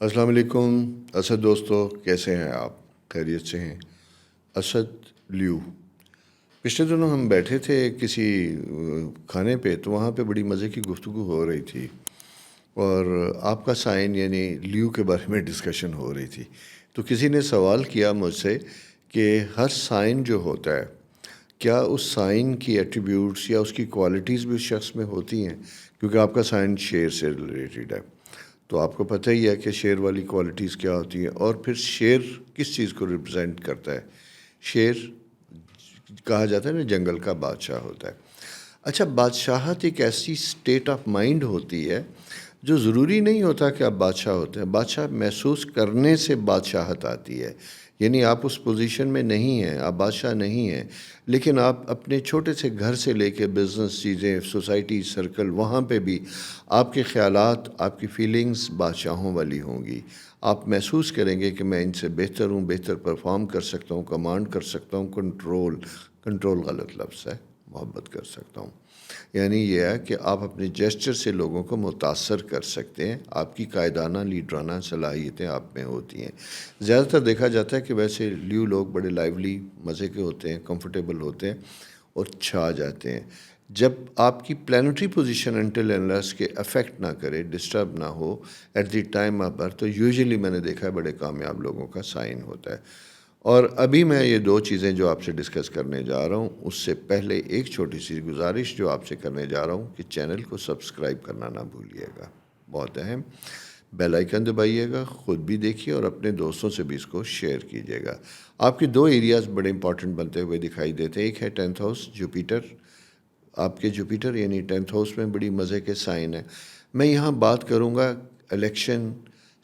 السلام علیکم اسد دوستو، کیسے ہیں آپ؟ خیریت سے ہیں؟ اسد لیو، پچھلے دنوں ہم بیٹھے تھے کسی کھانے پہ، تو وہاں پہ بڑی مزے کی گفتگو ہو رہی تھی، اور آپ کا سائن یعنی لیو کے بارے میں ڈسکشن ہو رہی تھی۔ تو کسی نے سوال کیا مجھ سے کہ ہر سائن جو ہوتا ہے، کیا اس سائن کی ایٹریبیوٹس یا اس کی کوالٹیز بھی اس شخص میں ہوتی ہیں؟ کیونکہ آپ کا سائن شیر سے ریلیٹڈ ہے، تو آپ کو پتہ ہی ہے کہ شیر والی کوالٹیز کیا ہوتی ہیں، اور پھر شیر کس چیز کو ریپرزینٹ کرتا ہے؟ شیر کہا جاتا ہے نا جنگل کا بادشاہ ہوتا ہے۔ اچھا، بادشاہت ایک ایسی سٹیٹ آف مائنڈ ہوتی ہے جو ضروری نہیں ہوتا کہ آپ بادشاہ ہوتے ہیں۔ بادشاہ محسوس کرنے سے بادشاہت آتی ہے، یعنی آپ اس پوزیشن میں نہیں ہیں، آپ بادشاہ نہیں ہیں، لیکن آپ اپنے چھوٹے سے گھر سے لے کے بزنس چیزیں، سوسائٹی سرکل، وہاں پہ بھی آپ کے خیالات، آپ کی فیلنگز بادشاہوں والی ہوں گی۔ آپ محسوس کریں گے کہ میں ان سے بہتر ہوں، بہتر پرفارم کر سکتا ہوں، کمانڈ کر سکتا ہوں، کنٹرول غلط لفظ ہے، محبت کر سکتا ہوں۔ یعنی یہ ہے کہ آپ اپنے جیسچر سے لوگوں کو متاثر کر سکتے ہیں، آپ کی قائدانہ لیڈرانہ صلاحیتیں آپ میں ہوتی ہیں۔ زیادہ تر دیکھا جاتا ہے کہ ویسے لیو لوگ بڑے لائیولی، مزے کے ہوتے ہیں، کمفرٹیبل ہوتے ہیں اور چھا جاتے ہیں۔ جب آپ کی پلانٹری پوزیشن انٹل انلیس کے افیکٹ نہ کرے، ڈسٹرب نہ ہو at the time of birth, تو یوزلی میں نے دیکھا ہے بڑے کامیاب لوگوں کا سائن ہوتا ہے۔ اور ابھی میں یہ دو چیزیں جو آپ سے ڈسکس کرنے جا رہا ہوں، اس سے پہلے ایک چھوٹی سی گزارش جو آپ سے کرنے جا رہا ہوں کہ چینل کو سبسکرائب کرنا نہ بھولیے گا، بہت اہم۔ بیل آئیکن دبائیے گا، خود بھی دیکھیے اور اپنے دوستوں سے بھی اس کو شیئر کیجیے گا۔ آپ کے دو ایریاز بڑے امپورٹنٹ بنتے ہوئے دکھائی دیتے ہیں۔ ایک ہے 10th ہاؤس جوپیٹر، آپ کے جوپیٹر یعنی 10th ہاؤس میں بڑی مزے کے سائن ہیں۔ میں یہاں بات کروں گا الیکشن،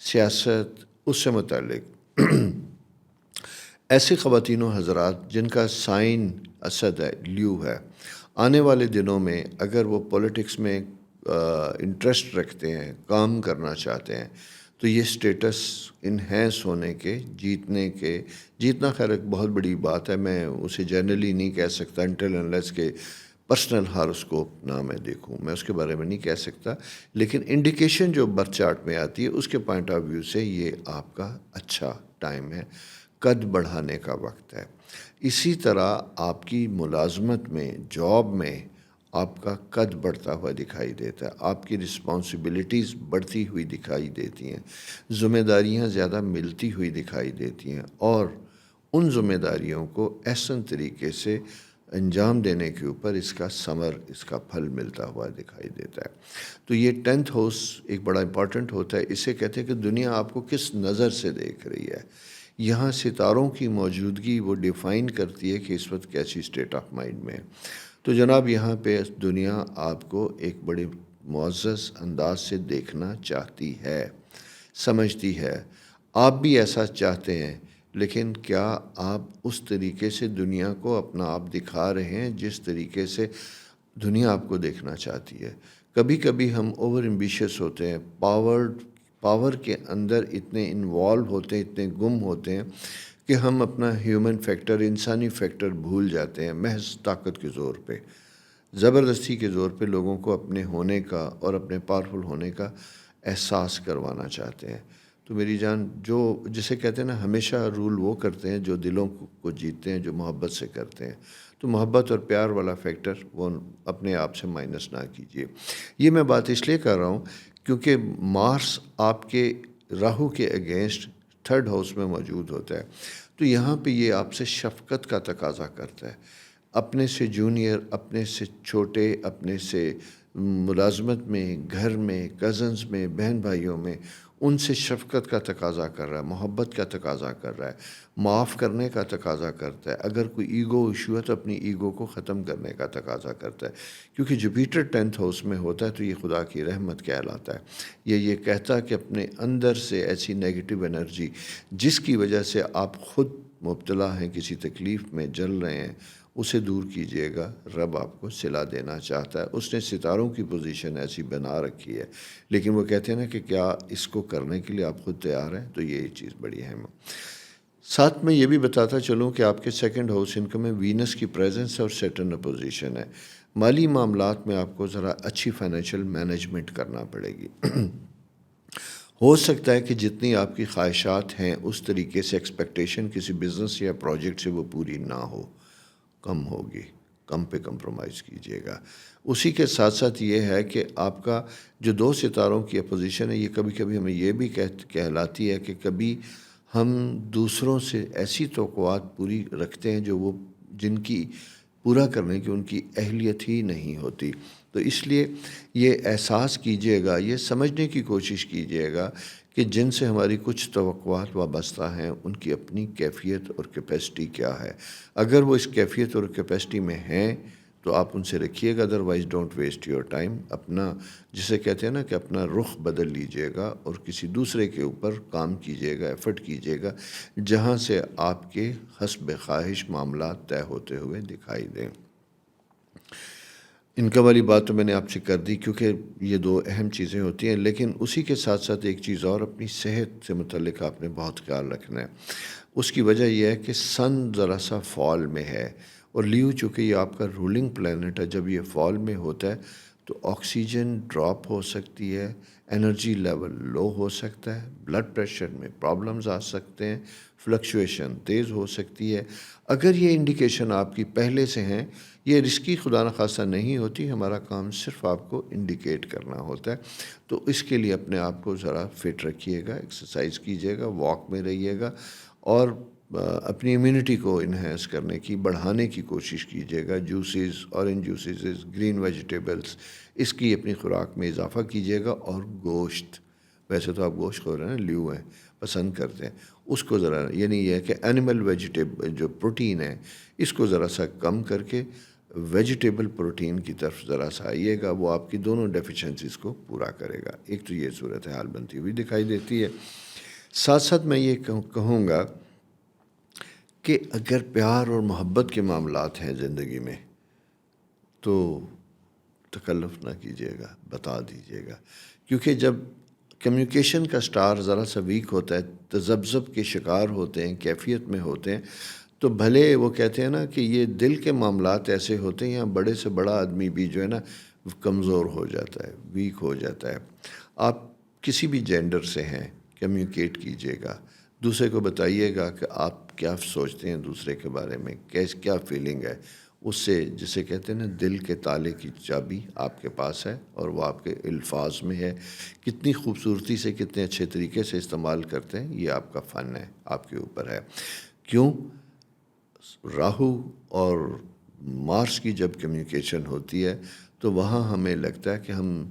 سیاست، اس سے متعلق ایسے خواتین و حضرات جن کا سائن اسد ہے، لیو ہے، آنے والے دنوں میں اگر وہ پولیٹکس میں انٹرسٹ رکھتے ہیں، کام کرنا چاہتے ہیں، تو یہ سٹیٹس انہینس ہونے کے، جیتنا خیر ایک بہت بڑی بات ہے، میں اسے جنرلی نہیں کہہ سکتا انٹل انلیس کے پرسنل ہاروسکوپ نہ میں دیکھوں، میں اس کے بارے میں نہیں کہہ سکتا، لیکن انڈیکیشن جو برتھ چارٹ میں آتی ہے اس کے پوائنٹ آف ویو سے یہ آپ کا اچھا ٹائم ہے، قد بڑھانے کا وقت ہے۔ اسی طرح آپ کی ملازمت میں، جاب میں آپ کا قد بڑھتا ہوا دکھائی دیتا ہے، آپ کی رسپانسبلٹیز بڑھتی ہوئی دکھائی دیتی ہیں، ذمہ داریاں زیادہ ملتی ہوئی دکھائی دیتی ہیں، اور ان ذمہ داریوں کو احسن طریقے سے انجام دینے کے اوپر اس کا ثمر، اس کا پھل ملتا ہوا دکھائی دیتا ہے۔ تو یہ 10th ہاؤس ایک بڑا امپورٹنٹ ہوتا ہے۔ اسے کہتے ہیں کہ دنیا آپ کو کس نظر سے دیکھ رہی ہے۔ یہاں ستاروں کی موجودگی وہ ڈیفائن کرتی ہے کہ اس وقت کیسی سٹیٹ آف مائنڈ میں ہے۔ تو جناب یہاں پہ دنیا آپ کو ایک بڑے معزز انداز سے دیکھنا چاہتی ہے، سمجھتی ہے۔ آپ بھی ایسا چاہتے ہیں، لیکن کیا آپ اس طریقے سے دنیا کو اپنا آپ دکھا رہے ہیں جس طریقے سے دنیا آپ کو دیکھنا چاہتی ہے؟ کبھی کبھی ہم اوور ایمبیشس ہوتے ہیں، پاور کے اندر اتنے انوالو ہوتے ہیں، اتنے گم ہوتے ہیں کہ ہم اپنا ہیومن فیکٹر، انسانی فیکٹر بھول جاتے ہیں، محض طاقت کے زور پہ، زبردستی کے زور پہ لوگوں کو اپنے ہونے کا اور اپنے پاورفل ہونے کا احساس کروانا چاہتے ہیں۔ تو میری جان، جو جسے کہتے ہیں نا، ہمیشہ رول وہ کرتے ہیں جو دلوں کو جیتتے ہیں، جو محبت سے کرتے ہیں۔ تو محبت اور پیار والا فیکٹر وہ اپنے آپ سے مائنس نہ کیجیے۔ یہ میں بات اس لیے کر رہا ہوں کیونکہ مارس آپ کے راہو کے اگینسٹ 3rd ہاؤس میں موجود ہوتا ہے، تو یہاں پہ یہ آپ سے شفقت کا تقاضا کرتا ہے۔ اپنے سے جونیئر، اپنے سے چھوٹے، اپنے سے ملازمت میں، گھر میں، کزنز میں، بہن بھائیوں میں، ان سے شفقت کا تقاضا کر رہا ہے، محبت کا تقاضا کر رہا ہے، معاف کرنے کا تقاضا کرتا ہے۔ اگر کوئی ایگو ایشو ہے تو اپنی ایگو کو ختم کرنے کا تقاضا کرتا ہے، کیونکہ جوپیٹر 10th ہاؤس میں ہوتا ہے تو یہ خدا کی رحمت کہلاتا ہے۔ یہ کہتا ہے کہ اپنے اندر سے ایسی نیگیٹو انرجی جس کی وجہ سے آپ خود مبتلا ہیں، کسی تکلیف میں جل رہے ہیں، اسے دور کیجیے گا، رب آپ کو صلہ دینا چاہتا ہے۔ اس نے ستاروں کی پوزیشن ایسی بنا رکھی ہے، لیکن وہ کہتے ہیں نا کہ کیا اس کو کرنے کے لیے آپ خود تیار ہیں؟ تو یہ چیز بڑی اہم ہے۔ ساتھ میں یہ بھی بتاتا چلوں کہ آپ کے 2nd ہاؤس انکم میں وینس کی پریزنس اور سیٹرن اپوزیشن ہے۔ مالی معاملات میں آپ کو ذرا اچھی فائنینشیل مینجمنٹ کرنا پڑے گی۔ ہو سکتا ہے کہ جتنی آپ کی خواہشات ہیں اس طریقے سے ایکسپیکٹیشن کسی بزنس یا پروجیکٹ سے وہ پوری نہ ہو، کم ہوگی، کم پہ کمپرومائز کیجیے گا۔ اسی کے ساتھ ساتھ یہ ہے کہ آپ کا جو دو ستاروں کی اپوزیشن ہے، یہ کبھی کبھی ہمیں یہ بھی کہلاتی ہے کہ کبھی ہم دوسروں سے ایسی توقعات پوری رکھتے ہیں جو وہ جن کی پورا کرنے کی ان کی اہلیت ہی نہیں ہوتی۔ تو اس لیے یہ احساس کیجیے گا، یہ سمجھنے کی کوشش کیجیے گا کہ جن سے ہماری کچھ توقعات وابستہ ہیں ان کی اپنی کیفیت اور کیپیسٹی کیا ہے۔ اگر وہ اس کیفیت اور کیپیسٹی میں ہیں تو آپ ان سے رکھیے گا، otherwise don't waste your time. اپنا جسے کہتے ہیں نا کہ اپنا رخ بدل لیجیے گا اور کسی دوسرے کے اوپر کام کیجیے گا، ایفرٹ کیجیے گا جہاں سے آپ کے حسب خواہش معاملات طے ہوتے ہوئے دکھائی دیں۔ انکم والی بات تو میں نے آپ سے کر دی کیونکہ یہ دو اہم چیزیں ہوتی ہیں، لیکن اسی کے ساتھ ساتھ ایک چیز اور، اپنی صحت سے متعلق آپ نے بہت خیال رکھنا ہے۔ اس کی وجہ یہ ہے کہ سن ذرا سا فال میں ہے، اور لیو چونکہ یہ آپ کا رولنگ پلینٹ ہے، جب یہ فال میں ہوتا ہے تو آکسیجن ڈراپ ہو سکتی ہے، انرجی لیول لو ہو سکتا ہے، بلڈ پریشر میں پرابلمز آ سکتے ہیں، فلکچویشن تیز ہو سکتی ہے۔ اگر یہ انڈیکیشن آپ کی پہلے سے ہیں، یہ رسکی خدا نخواستہ نہیں ہوتی، ہمارا کام صرف آپ کو انڈیکیٹ کرنا ہوتا ہے۔ تو اس کے لیے اپنے آپ کو ذرا فٹ رکھیے گا، ایکسرسائز کیجیے گا، واک میں رہیے گا، اور اپنی امیونٹی کو انہینس کرنے کی، بڑھانے کی کوشش کیجیے گا۔ Juices, orange juices, green vegetables, اس کی اپنی خوراک میں اضافہ کیجیے گا، اور گوشت، ویسے تو آپ گوشت خور ہیں نا، لیو ہیں، پسند کرتے ہیں، اس کو ذرا، یعنی یہ ہے کہ اینیمل ویجیٹیبل جو پروٹین ہے اس کو ذرا سا کم کر کے ویجیٹیبل پروٹین کی طرف ذرا سا آئیے گا، وہ آپ کی دونوں ڈیفیشنسیز کو پورا کرے گا۔ ایک تو یہ صورتحال بنتی ہوئی دکھائی دیتی ہے۔ ساتھ ساتھ میں یہ کہوں گا کہ اگر پیار اور محبت کے معاملات ہیں زندگی میں تو تکلف نہ کیجیے گا، بتا دیجیے گا، کیونکہ جب کمیونیکیشن کا سٹار ذرا سا ویک ہوتا ہے، تذبذب کے شکار ہوتے ہیں، کیفیت میں ہوتے ہیں، تو بھلے وہ کہتے ہیں نا کہ یہ دل کے معاملات ایسے ہوتے ہیں، یہاں بڑے سے بڑا آدمی بھی جو ہے نا کمزور ہو جاتا ہے، ویک ہو جاتا ہے۔ آپ کسی بھی جینڈر سے ہیں، کمیونیکیٹ کیجیے گا، دوسرے کو بتائیے گا کہ آپ کیا سوچتے ہیں دوسرے کے بارے میں، کیا فیلنگ ہے، اس سے جسے کہتے ہیں نا دل کے تالے کی چابی آپ کے پاس ہے، اور وہ آپ کے الفاظ میں ہے۔ کتنی خوبصورتی سے، کتنے اچھے طریقے سے استعمال کرتے ہیں، یہ آپ کا فن ہے، آپ کے اوپر ہے۔ کیوں؟ راہو اور مارس کی جب کمیونیکیشن ہوتی ہے تو وہاں ہمیں لگتا ہے کہ ہم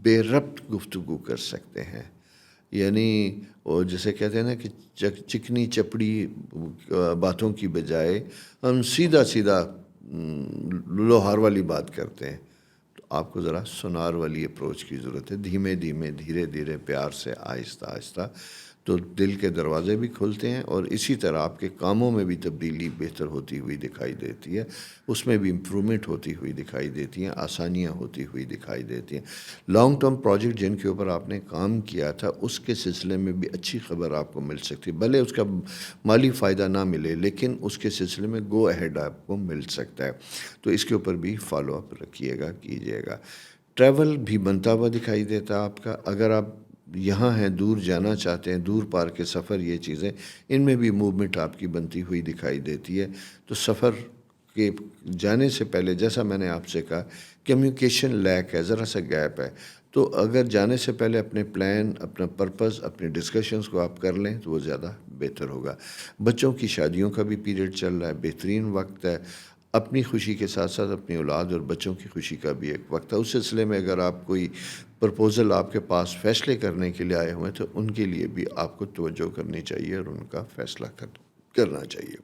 بے ربط گفتگو کر سکتے ہیں، یعنی وہ جسے کہتے ہیں نا کہ چکنی چپڑی باتوں کی بجائے ہم سیدھا سیدھا لوہار والی بات کرتے ہیں۔ تو آپ کو ذرا سونار والی اپروچ کی ضرورت ہے، دھیمے دھیمے، دھیرے دھیرے، پیار سے، آہستہ آہستہ، تو دل کے دروازے بھی کھلتے ہیں، اور اسی طرح آپ کے کاموں میں بھی تبدیلی بہتر ہوتی ہوئی دکھائی دیتی ہے، اس میں بھی امپرومنٹ ہوتی ہوئی دکھائی دیتی ہیں، آسانیاں ہوتی ہوئی دکھائی دیتی ہیں۔ لانگ ٹرم پروجیکٹ جن کے اوپر آپ نے کام کیا تھا اس کے سلسلے میں بھی اچھی خبر آپ کو مل سکتی ہے، بھلے اس کا مالی فائدہ نہ ملے لیکن اس کے سلسلے میں گو اہیڈ آپ کو مل سکتا ہے، تو اس کے اوپر بھی فالو اپ رکھیے گا، کیجیے گا۔ ٹریول بھی بنتا ہوا دکھائی دیتا ہے آپ کا، اگر آپ یہاں ہیں، دور جانا چاہتے ہیں، دور پار کے سفر، یہ چیزیں ان میں بھی موومنٹ آپ کی بنتی ہوئی دکھائی دیتی ہے۔ تو سفر کے جانے سے پہلے، جیسا میں نے آپ سے کہا، کمیونیکیشن لیک ہے، ذرا سا گیپ ہے، تو اگر جانے سے پہلے اپنے پلان، اپنا پرپز، اپنے ڈسکشنز کو آپ کر لیں تو وہ زیادہ بہتر ہوگا۔ بچوں کی شادیوں کا بھی پیریڈ چل رہا ہے، بہترین وقت ہے، اپنی خوشی کے ساتھ ساتھ اپنی اولاد اور بچوں کی خوشی کا بھی ایک وقت ہے۔ اس سلسلے میں اگر آپ کوئی پرپوزل آپ کے پاس فیصلے کرنے کے لیے آئے ہوئے ہیں تو ان کے لیے بھی آپ کو توجہ کرنی چاہیے اور ان کا فیصلہ کرنا چاہیے۔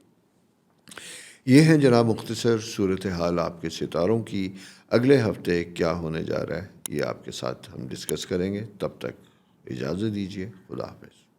یہ ہیں جناب مختصر صورتحال آپ کے ستاروں کی۔ اگلے ہفتے کیا ہونے جا رہا ہے یہ آپ کے ساتھ ہم ڈسکس کریں گے، تب تک اجازت دیجیے، خدا حافظ۔